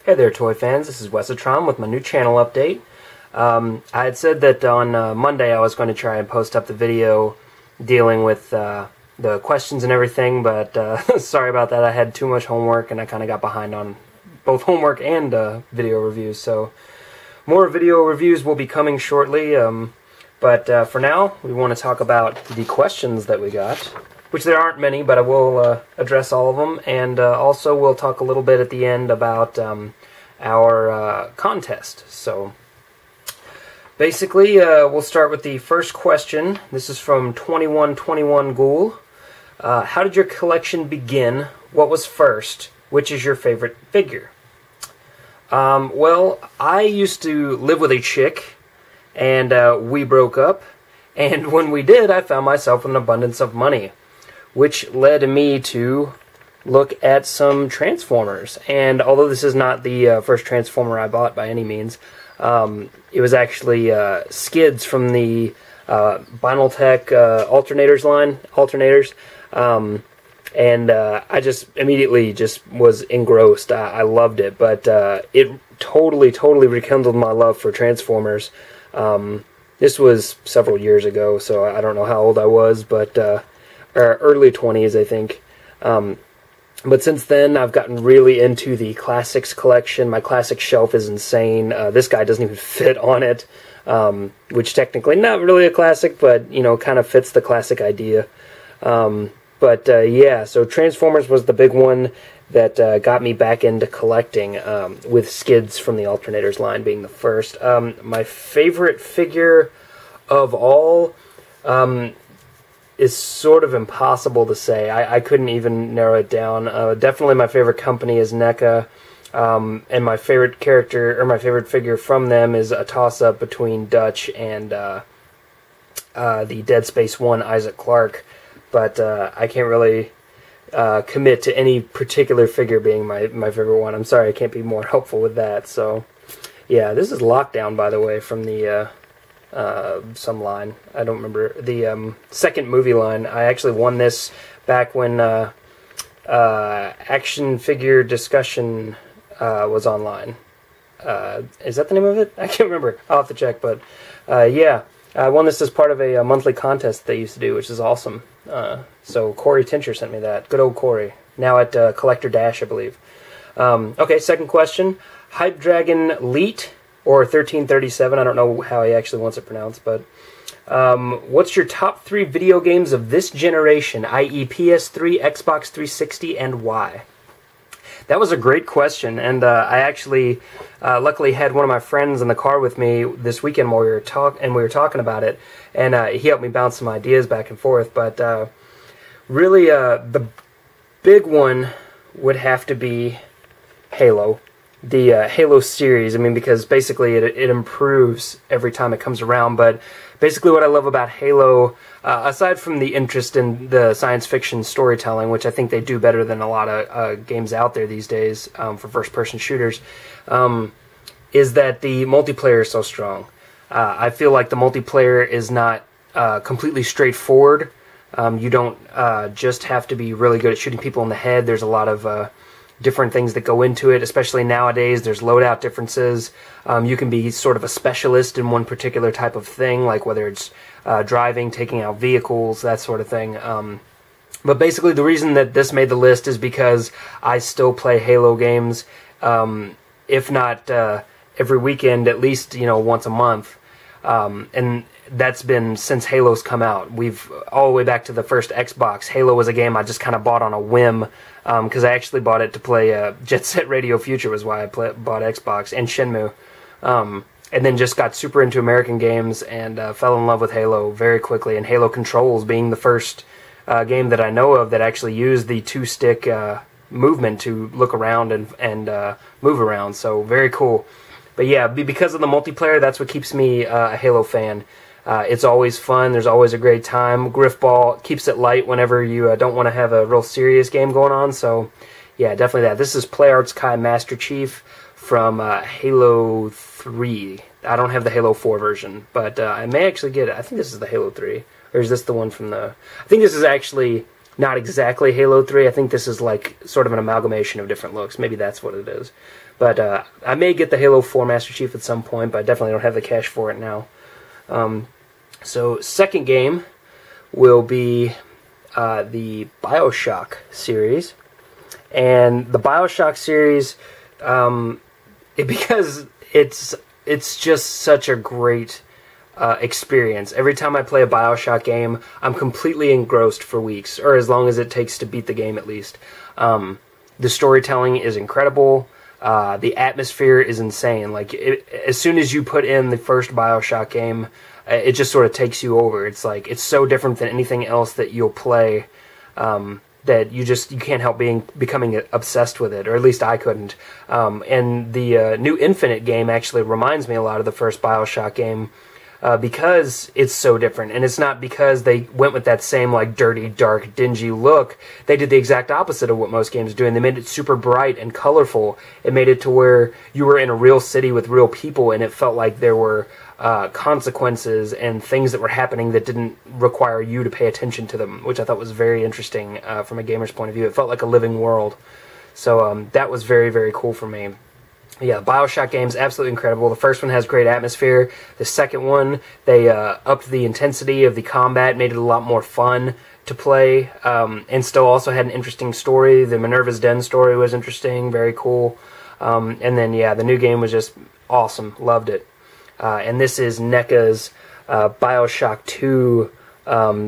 Hey there, toy fans. This is Wesatron with my new channel update. I had said that on Monday I was going to try and post up the video dealing with the questions and everything, but sorry about that. I had too much homework and I kind of got behind on both homework and video reviews. So more video reviews will be coming shortly, but for now we want to talk about the questions that we got, which there aren't many, but I will address all of them, and also we'll talk a little bit at the end about our contest. So basically, we'll start with the first question. This is from 2121 Ghoul. How did your collection begin? What was first? Which is your favorite figure? Well, I used to live with a chick, and we broke up, and when we did, I found myself with an abundance of money, which led me to look at some Transformers. And although this is not the first Transformer I bought by any means, it was actually skids from the Binaltech alternators, and I just immediately just was engrossed. I loved it, but it totally rekindled my love for Transformers. This was several years ago, so I don't know how old I was, but early 20s, I think. But since then, I've gotten really into the classics collection. My classic shelf is insane. This guy doesn't even fit on it, which technically not really a classic, but you know, kind of fits the classic idea. Yeah, so Transformers was the big one that got me back into collecting, with skids from the Alternators line being the first. My favorite figure of all is sort of impossible to say. I couldn't even narrow it down. Definitely my favorite company is NECA, and my favorite character, or my favorite figure from them, is a toss-up between Dutch and the Dead Space 1 Isaac Clarke. But I can't really commit to any particular figure being my favorite one. I'm sorry, I can't be more helpful with that. So, yeah, this is Lockdown, by the way, from the some line. I don't remember. The second movie line. I actually won this back when Action Figure Discussion was online. Is that the name of it? I can't remember. I'll have to check, but yeah. I won this as part of a monthly contest they used to do, which is awesome. So Corey Tincher sent me that. Good old Corey. Now at Collector Dash, I believe. Okay, second question. Hype Dragon Leet, or 1337, I don't know how he actually wants it pronounced, but what's your top 3 video games of this generation, i.e. PS3, Xbox 360, and why? That was a great question, and I actually luckily had one of my friends in the car with me this weekend while we were talking about it, and he helped me bounce some ideas back and forth. But really, the big one would have to be Halo, the Halo series. I mean, because basically it improves every time it comes around. But basically, what I love about Halo, aside from the interest in the science fiction storytelling, which I think they do better than a lot of games out there these days for first-person shooters, is that the multiplayer is so strong. I feel like the multiplayer is not completely straightforward. You don't just have to be really good at shooting people in the head. There's a lot of different things that go into it, especially nowadays. There's loadout differences. You can be sort of a specialist in one particular type of thing, like whether it's driving, taking out vehicles, that sort of thing. But basically the reason that this made the list is because I still play Halo games, if not every weekend, at least, you know, once a month. And that's been since Halo's come out. We've all the way back to the first Xbox. Halo was a game I just kind of bought on a whim, because I actually bought it to play Jet Set Radio Future was why I bought Xbox, and Shenmue. And then just got super into American games and fell in love with Halo very quickly, and Halo Controls being the first game that I know of that actually used the 2-stick movement to look around and move around, so very cool. But yeah, because of the multiplayer, that's what keeps me a Halo fan. It's always fun. There's always a great time. Griffball keeps it light whenever you don't want to have a real serious game going on. So, yeah, definitely that. This is PlayArts Kai Master Chief from Halo 3. I don't have the Halo 4 version, but I may actually get it. I think this is the Halo 3. Or is this the one from the... I think this is actually not exactly Halo 3. I think this is like sort of an amalgamation of different looks. Maybe that's what it is. But I may get the Halo 4 Master Chief at some point, but I definitely don't have the cash for it now. So second game will be the BioShock series. And the BioShock series, because it's just such a great experience. Every time I play a BioShock game, I'm completely engrossed for weeks, or as long as it takes to beat the game at least. The storytelling is incredible. The atmosphere is insane. Like, as soon as you put in the first BioShock game, it just sort of takes you over. It's like, it's so different than anything else that you'll play, that you can't help becoming obsessed with it, or at least I couldn't. And the new Infinite game actually reminds me a lot of the first BioShock game, because it's so different. And it's not because they went with that same like dirty, dark, dingy look. They did the exact opposite of what most games do, and they made it super bright and colorful. It made it to where you were in a real city with real people, and it felt like there were consequences and things that were happening that didn't require you to pay attention to them, which I thought was very interesting from a gamer's point of view. It felt like a living world. So that was very, very cool for me. Yeah, BioShock games, absolutely incredible. The first one has great atmosphere. The second one, they upped the intensity of the combat, made it a lot more fun to play, and still also had an interesting story. The Minerva's Den story was interesting, very cool. And then, yeah, the new game was just awesome. Loved it. And this is NECA's BioShock 2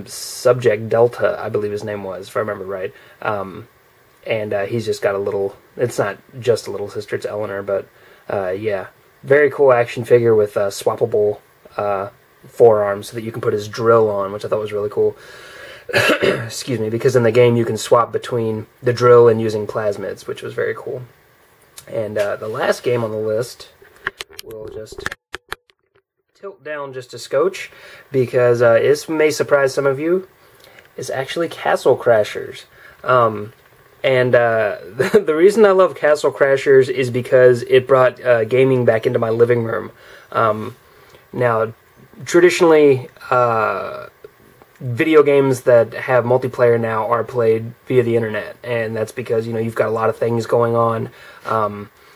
Subject Delta, I believe his name was, if I remember right. And he's just got a little, it's not just a little sister, it's Eleanor, but yeah. Very cool action figure with swappable forearms so that you can put his drill on, which I thought was really cool. Excuse me, because in the game you can swap between the drill and using plasmids, which was very cool. And the last game on the list, we'll just tilt down just a scotch, because this may surprise some of you, is actually Castle Crashers. And the reason I love Castle Crashers is because it brought gaming back into my living room. Now, traditionally, video games that have multiplayer now are played via the internet, and that's because, you know, you've got a lot of things going on.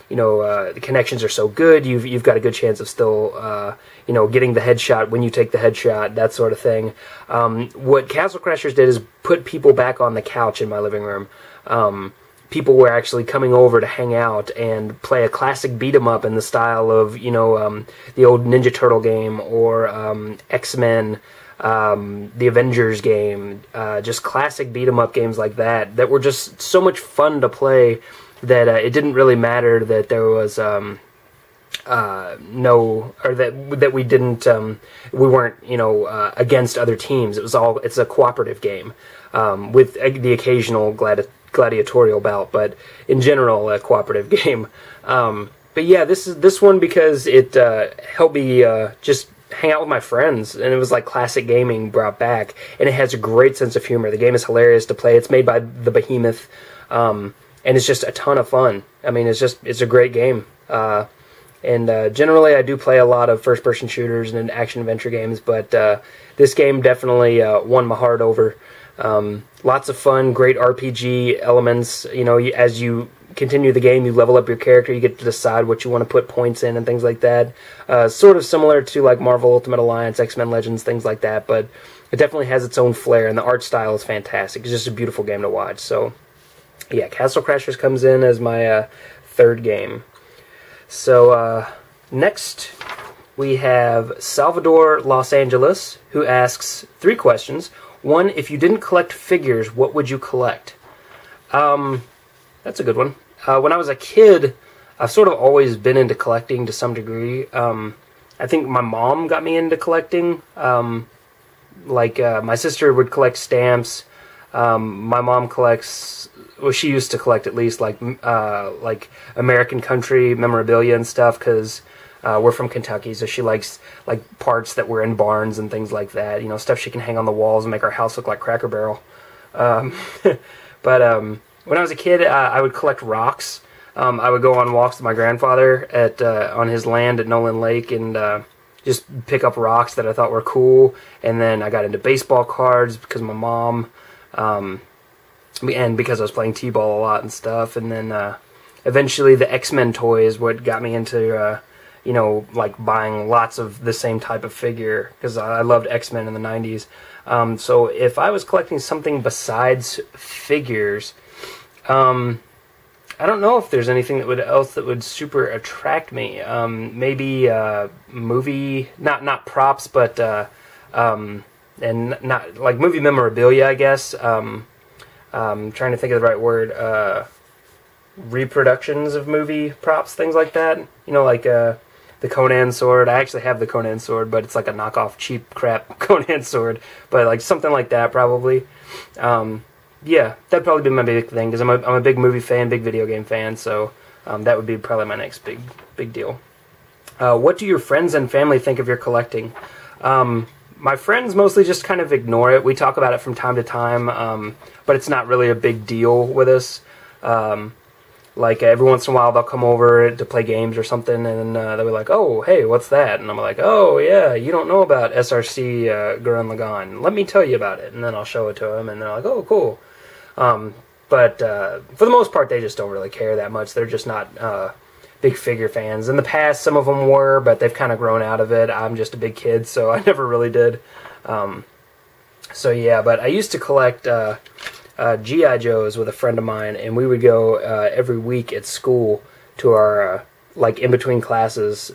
The connections are so good, you've got a good chance of still, getting the headshot when you take the headshot, that sort of thing. What Castle Crashers did is put people back on the couch in my living room. People were actually coming over to hang out and play a classic beat-em-up in the style of, the old Ninja Turtle game, or X-Men, the Avengers game, just classic beat-em-up games like that were just so much fun to play that it didn't really matter that there was that we didn't we weren't against other teams. It's a cooperative game with the occasional gladiatorial bout, but in general a cooperative game. But yeah, this one, because it helped me just hang out with my friends, and it was like classic gaming brought back, and it has a great sense of humor. The game is hilarious to play. It's made by the Behemoth, and it's just a ton of fun. I mean, it's a great game. And generally I do play a lot of first-person shooters and action-adventure games, but this game definitely won my heart over. Lots of fun, great RPG elements. As you continue the game, you level up your character, you get to decide what you want to put points in and things like that. Sort of similar to like Marvel Ultimate Alliance, X-Men Legends, things like that, but it definitely has its own flair, and the art style is fantastic. It's just a beautiful game to watch. So yeah, Castle Crashers comes in as my third game. So next we have Salvador Los Angeles, who asks 3 questions. 1, if you didn't collect figures, what would you collect? That's a good one. When I was a kid, I've sort of always been into collecting to some degree. I think my mom got me into collecting. My sister would collect stamps. My mom collects, well, she used to collect at least like American country memorabilia and stuff, because we're from Kentucky, so she likes like parts that were in barns and things like that. Stuff she can hang on the walls and make our house look like Cracker Barrel. But when I was a kid, I would collect rocks. I would go on walks with my grandfather on his land at Nolan Lake, and just pick up rocks that I thought were cool. And then I got into baseball cards because my mom and because I was playing T-ball a lot and stuff, and then eventually the X-Men toy is what got me into you know, like buying lots of the same type of figure, because I loved X-Men in the 90s. So if I was collecting something besides figures, I don't know if there's anything else that would super attract me. Maybe movie, not props, but and not like movie memorabilia, I guess. I'm trying to think of the right word. Reproductions of movie props, things like that. You know, like the Conan sword. I actually have the Conan sword, but it's like a knockoff, cheap crap Conan sword. But like something like that, probably. Yeah, that'd probably be my big thing, because I'm a big movie fan, big video game fan. So that would be probably my next big deal. What do your friends and family think of your collecting? My friends mostly just kind of ignore it. We talk about it from time to time, but it's not really a big deal with us. Like every once in a while they'll come over to play games or something, and they'll be like, "Oh, hey, what's that?" And I'm like, "Oh, yeah, you don't know about SRC Gurren Lagann. Let me tell you about it." And then I'll show it to them, and they're like, "Oh, cool." But for the most part, they just don't really care that much. They're just not big figure fans. In the past, some of them were, but they've kind of grown out of it. I'm just a big kid, so I never really did. So yeah, but I used to collect G.I. Joes with a friend of mine, and we would go every week at school to our like in between classes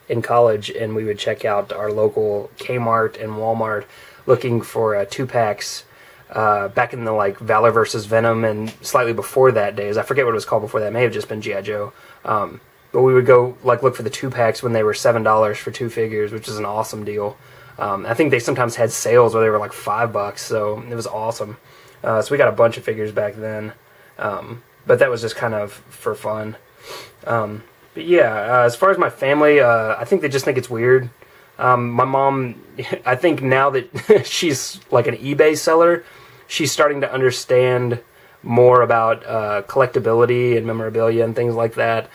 in college, and we would check out our local Kmart and Walmart looking for 2-packs back in the like Valor versus Venom, and slightly before that days. I forget what it was called before that. It may have just been G.I. Joe. But we would go like look for the 2-packs when they were $7 for 2 figures, which is an awesome deal. I think they sometimes had sales where they were like $5, so it was awesome. So we got a bunch of figures back then, but that was just kind of for fun. But yeah, as far as my family, I think they just think it's weird. My mom, I think now that she's like an eBay seller, she's starting to understand more about collectability and memorabilia and things like that,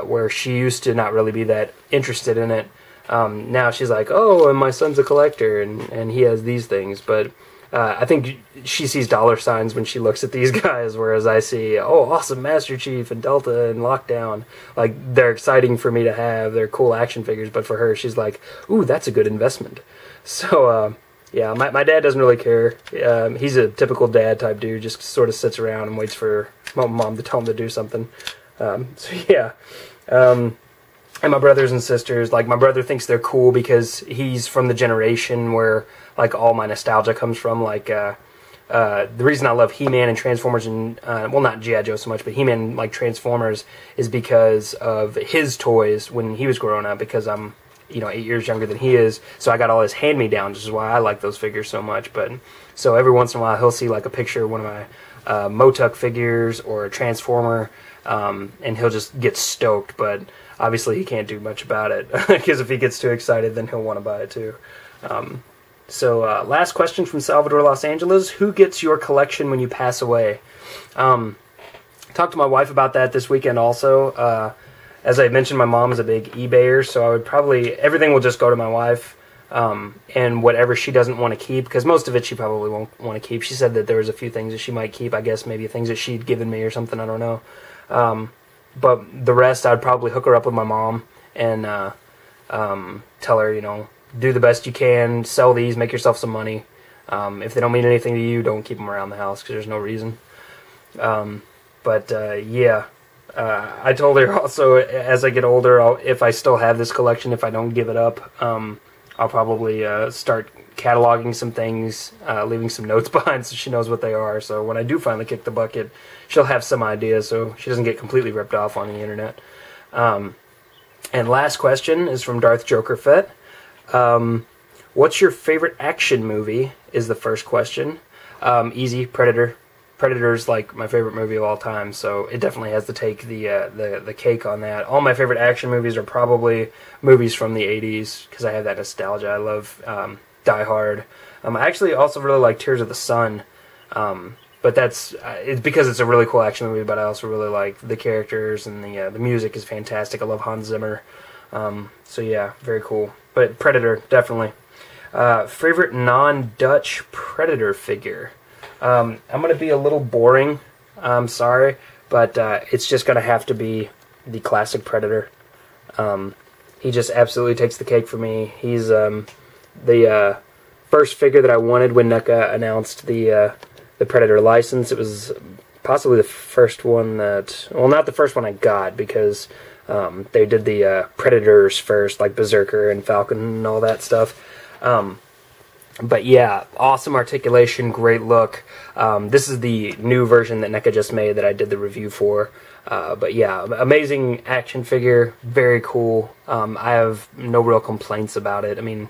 where she used to not really be that interested in it. Now she's like, "Oh, and my son's a collector, and he has these things," but I think she sees dollar signs when she looks at these guys, whereas I see, "Oh, awesome Master Chief and Delta and Lockdown." Like, they're exciting for me to have. They're cool action figures, but for her, she's like, "Ooh, that's a good investment." So, yeah, my dad doesn't really care. He's a typical dad type dude, just sort of sits around and waits for mom to tell him to do something. So, yeah. And my brothers and sisters, like, my brother thinks they're cool because he's from the generation where, like, all my nostalgia comes from. Like, the reason I love He-Man and Transformers and, well, not G.I. Joe so much, but He-Man, like, Transformers is because of his toys when he was growing up, because I'm, 8 years younger than he is, so I got all his hand-me-downs, which is why I like those figures so much. But, so every once in a while, he'll see, like, a picture of one of my Motuck figures or a Transformer, and he'll just get stoked, but obviously he can't do much about it, because if he gets too excited, then he'll want to buy it too. So last question from Salvador, Los Angeles. Who gets your collection when you pass away? Talked to my wife about that this weekend also. As I mentioned, my mom is a big eBayer, so I would probably, everything will just go to my wife, and whatever she doesn't want to keep, because most of it she probably won't want to keep. She said that there was a few things that she might keep, I guess maybe things that she'd given me or something, I don't know. But the rest, I'd probably hook her up with my mom and tell her, do the best you can, sell these, make yourself some money. If they don't mean anything to you, don't keep them around the house, because there's no reason. Yeah, I told her also, as I get older, if I still have this collection, if I don't give it up, I'll probably start cataloging some things, leaving some notes behind so she knows what they are. So when I do finally kick the bucket, she'll have some idea so she doesn't get completely ripped off on the internet. And last question is from Darth Joker Fett. What's your favorite action movie is the first question. Easy, Predator. Predator's like my favorite movie of all time, so it definitely has to take the cake on that. All my favorite action movies are probably movies from the 80s, because I have that nostalgia. I love Die Hard. I actually also really like Tears of the Sun, but it's because it's a really cool action movie, but I also really like the characters, and the music is fantastic. I love Hans Zimmer. So yeah, very cool. But Predator, definitely. Favorite non-Dutch Predator figure? I'm going to be a little boring, I'm sorry, but it's just going to have to be the classic Predator. He just absolutely takes the cake for me. He's the first figure that I wanted when NECA announced the Predator license. It was possibly the first one that, well, not the first one I got, because they did the Predators first, like Berserker and Falcon and all that stuff. But yeah, awesome articulation, great look. This is the new version that NECA just made that I did the review for. But yeah, amazing action figure, very cool. I have no real complaints about it. I mean,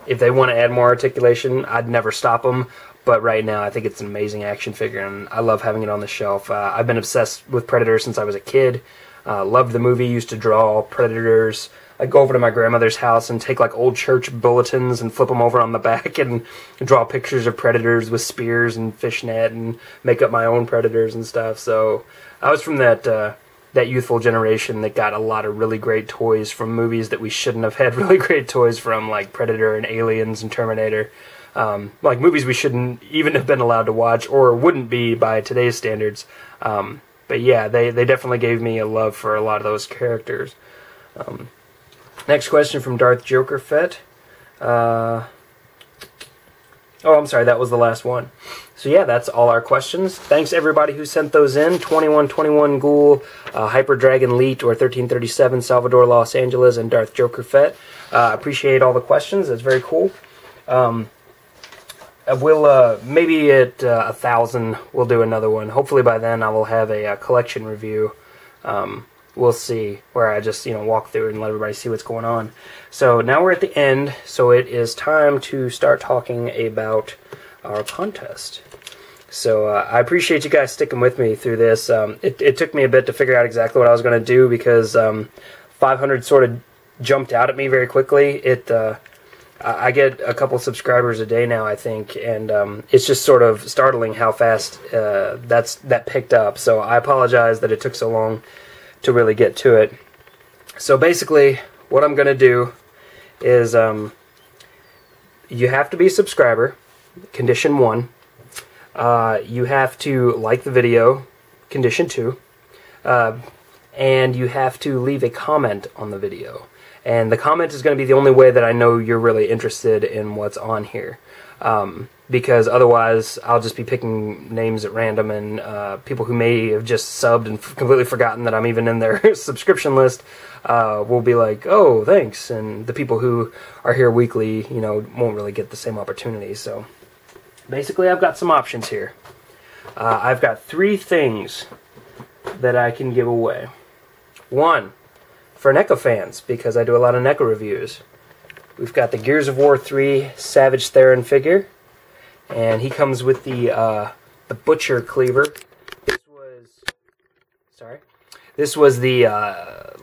if they want to add more articulation, I'd never stop them. But right now, I think it's an amazing action figure, and I love having it on the shelf. I've been obsessed with Predator since I was a kid. Loved the movie, used to draw Predators. I'd go over to my grandmother's house and take like old church bulletins and flip them over on the back and draw pictures of Predators with spears and fishnet and make up my own Predators and stuff. So I was from that youthful generation that got a lot of really great toys from movies that we shouldn't have had really great toys from, like Predator and Aliens and Terminator. Like movies we shouldn't even have been allowed to watch, or wouldn't be by today's standards. But yeah, they definitely gave me a love for a lot of those characters. Next question from Darth Joker Fett. Oh, I'm sorry, that was the last one. So yeah, that's all our questions. Thanks everybody who sent those in. 2121 Ghoul, Hyper Dragon Leet, or 1337 Salvador Los Angeles, and Darth Joker Fett. Appreciate all the questions. That's very cool. We'll maybe at 1,000 we'll do another one. Hopefully by then I will have a collection review. We'll see, where I just walk through and let everybody see what's going on. So now we're at the end, so it is time to start talking about our contest. So I appreciate you guys sticking with me through this. It took me a bit to figure out exactly what I was going to do, because 500 sort of jumped out at me very quickly. I get a couple subscribers a day now, I think, and it's just sort of startling how fast that picked up. So I apologize that it took so long to really get to it. So basically, what I'm going to do is you have to be a subscriber, condition 1. You have to like the video, condition 2. And you have to leave a comment on the video. And the comment is going to be the only way that I know you're really interested in what's on here. Because otherwise, I'll just be picking names at random, and people who may have just subbed and completely forgotten that I'm even in their subscription list will be like, oh, thanks. And the people who are here weekly, won't really get the same opportunity. So basically, I've got some options here. I've got 3 things that I can give away. 1, for NECA fans, because I do a lot of NECA reviews. We've got the Gears of War 3 Savage Theron figure, and he comes with the Butcher Cleaver. This was the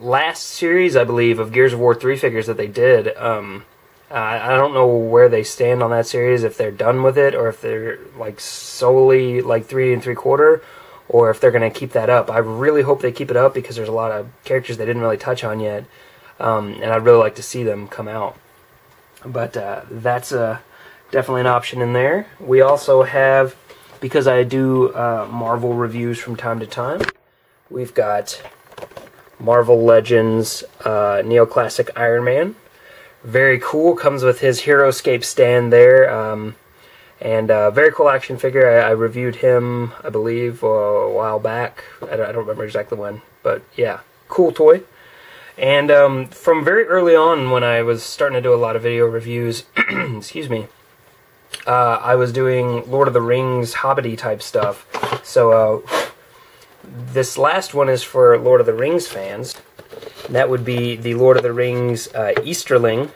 last series, I believe, of Gears of War 3 figures that they did. I don't know where they stand on that series, if they're done with it, or if they're like solely like 3 3/4, or if they're going to keep that up. I really hope they keep it up, because there's a lot of characters they didn't really touch on yet, and I'd really like to see them come out. But that's definitely an option in there. We also have, because I do Marvel reviews from time to time, we've got Marvel Legends Neoclassic Iron Man. Very cool. Comes with his Heroescape stand there. And very cool action figure. I reviewed him, I believe, a while back. I don't remember exactly when. But yeah, cool toy. And from very early on, when I was starting to do a lot of video reviews, excuse me, I was doing Lord of the Rings, Hobbity type stuff. So this last one is for Lord of the Rings fans. And that would be the Lord of the Rings Easterling.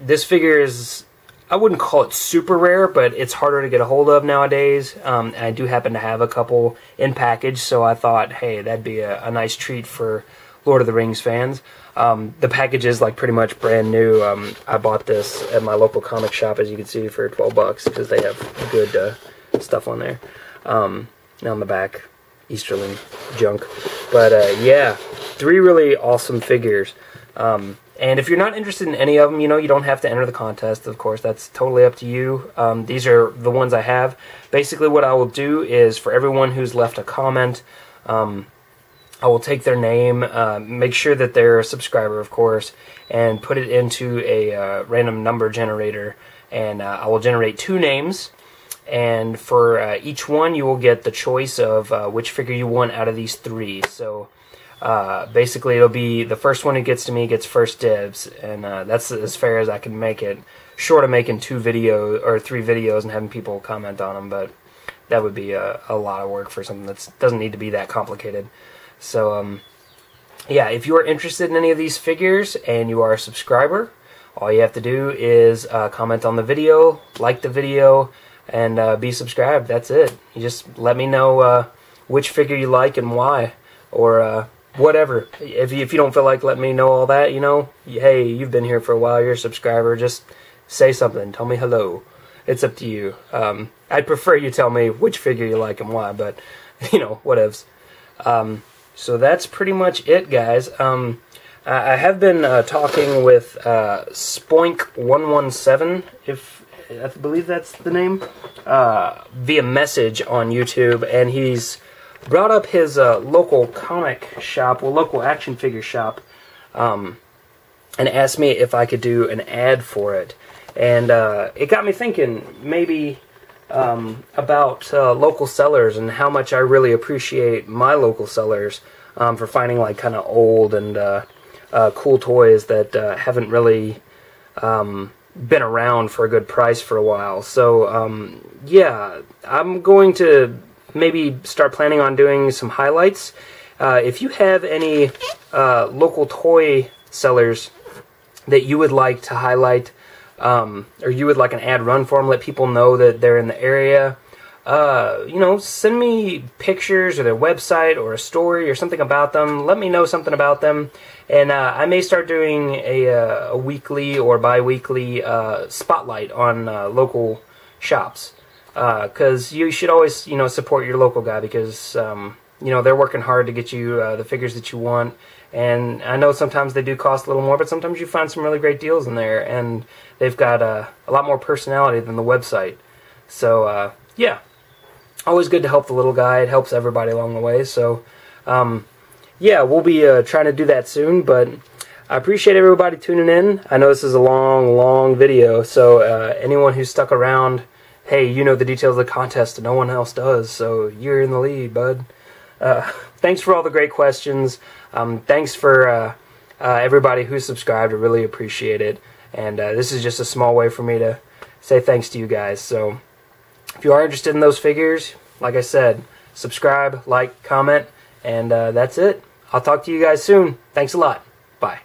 This figure is, I wouldn't call it super rare, but it's harder to get a hold of nowadays. And I do happen to have a couple in package, so I thought, hey, that'd be a nice treat for Lord of the Rings fans. The package is like pretty much brand new. I bought this at my local comic shop, as you can see, for $12, because they have good stuff on there. On the back, Easterling junk. But yeah, 3 really awesome figures. And And if you're not interested in any of them, you don't have to enter the contest, of course. That's totally up to you. These are the ones I have. Basically, what I will do is, for everyone who's left a comment, I will take their name, make sure that they're a subscriber, of course, and put it into a random number generator. And I will generate 2 names. And for each one, you will get the choice of which figure you want out of these 3. So basically, it'll be the first one who gets to me gets first dibs, and that's as fair as I can make it. Short of making 2 videos or 3 videos and having people comment on them, but that would be a lot of work for something that doesn't need to be that complicated. So yeah, if you are interested in any of these figures and you are a subscriber, all you have to do is comment on the video, like the video, and be subscribed. That's it. You just let me know which figure you like and why, or whatever. If you don't feel like letting me know all that, hey, you've been here for a while, you're a subscriber, just say something. Tell me hello. It's up to you. I'd prefer you tell me which figure you like and why, but, whatevs. So that's pretty much it, guys. I have been talking with Spoink117, I believe that's the name, via message on YouTube, and he's brought up his local comic shop, local action figure shop, and asked me if I could do an ad for it. And it got me thinking, maybe about local sellers and how much I really appreciate my local sellers for finding like kind of old and cool toys that haven't really been around for a good price for a while. So yeah, I'm going to maybe start planning on doing some highlights. If you have any local toy sellers that you would like to highlight, or you would like an ad run for them, let people know that they're in the area, send me pictures or their website or a story or something about them. Let me know something about them, and I may start doing a weekly or bi-weekly spotlight on local shops, because you should always support your local guy, because they're working hard to get you the figures that you want. And I know sometimes they do cost a little more, but sometimes you find some really great deals in there, and they've got a lot more personality than the website. So yeah, always good to help the little guy. It helps everybody along the way. So yeah, we'll be trying to do that soon, but I appreciate everybody tuning in. I know this is a long video, so anyone who's stuck around, hey, you know the details of the contest and no one else does, so you're in the lead, bud. Thanks for all the great questions. Thanks for everybody who subscribed. I really appreciate it. And this is just a small way for me to say thanks to you guys. So if you are interested in those figures, like I said, subscribe, like, comment, and that's it. I'll talk to you guys soon. Thanks a lot. Bye.